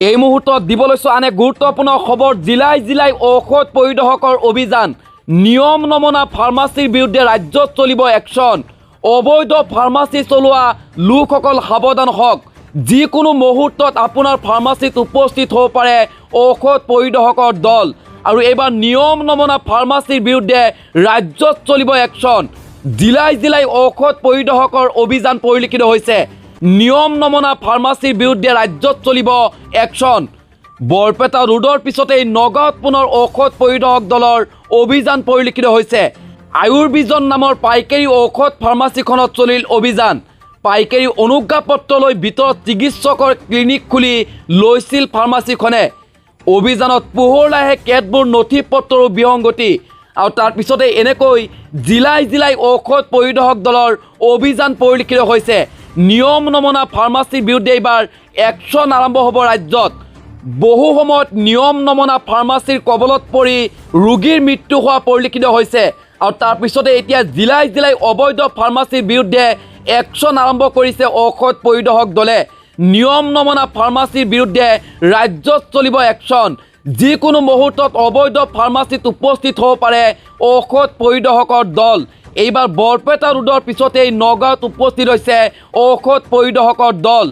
এই মুহূৰ্তত দিব লৈছোঁ আন এক গুৰুত্বপূৰ্ণ খবৰ। জিলাই জিলাই ঔষধ পৰিদৰ্শকৰ অভিযান। নিয়ম নমনা ফাৰ্মাচীৰ বিৰুদ্ধে ৰাজ্যত চলিব একশ্যন। অবৈধ ফাৰ্মাচী চলোৱা লোকসকল সাৱধান হওক। যিকোনো মুহূৰ্তত আপোনাৰ ফাৰ্মাচীত উপস্থিত হ'ব পাৰে ঔষধ পৰিদৰ্শকৰ দল। আৰু এইবাৰ নিয়ম নমনা ফাৰ্মাচীৰ বিৰুদ্ধে ৰাজ্যত চলিব একশ্যন। জিলাই জিলাই ঔষধ পৰিদৰ্শকৰ অভিযান পৰিলক্ষিত হৈছে। নিয়ম নমনা ফাৰ্মাচীৰ বিৰুদ্ধে ৰাজ্যত চলিব একশ্যন। বৰপেটা ৰোডৰ পিছতেই নগাঁৱত পুনৰ ঔষধ পৰিদৰ্শক দলৰ অভিযান পৰিলক্ষিত হৈছে। আয়ুৰ্বিজন নামৰ পাইকাৰী ঔষধ ফাৰ্মাচীখনত চলিল অভিযান। পাইকাৰী অনুজ্ঞাপত্ৰ লৈ ভিতৰত চিকিৎসকৰ ক্লিনিক খুলি লৈছিল ফাৰ্মাচীখনে। অভিযানত পোহৰলাহে কেতবোৰ নথি পত্ৰৰো বিসংগতি। আৰু তাৰ পিছতে এনেকৈ জিলাই জিলাই ঔষধ পৰিদৰ্শক দলৰ অভিযান পৰিলক্ষিত হৈছে। নিয়ম নমনা ফাৰ্মাচীৰ বিৰুদ্ধে এইবাৰ একশ্যন আৰম্ভ হ'ব ৰাজ্যত। বহু সময়ত নিয়ম নমনা ফাৰ্মাচীৰ কবলত পৰি ৰোগীৰ মৃত্যু হোৱা পৰিলক্ষিত হৈছে। আৰু তাৰ পিছতে এতিয়া জিলাই জিলাই অবৈধ ফাৰ্মাচীৰ বিৰুদ্ধে একশ্যন আৰম্ভ কৰিছে ঔষধ পৰিদৰ্শক দলে। নিয়ম নমনা ফাৰ্মাচীৰ বিৰুদ্ধে ৰাজ্যত চলিব একশ্যন। যিকোনো মুহূৰ্তত অবৈধ ফাৰ্মাচীত উপস্থিত হ'ব পাৰে ঔষধ পৰিদৰ্শকৰ দল। এইবাৰ বৰপেটা ৰোডৰ পিছতেই নগাঁৱত উপস্থিত হৈছে ঔষধ পৰিদৰ্শকৰ দল।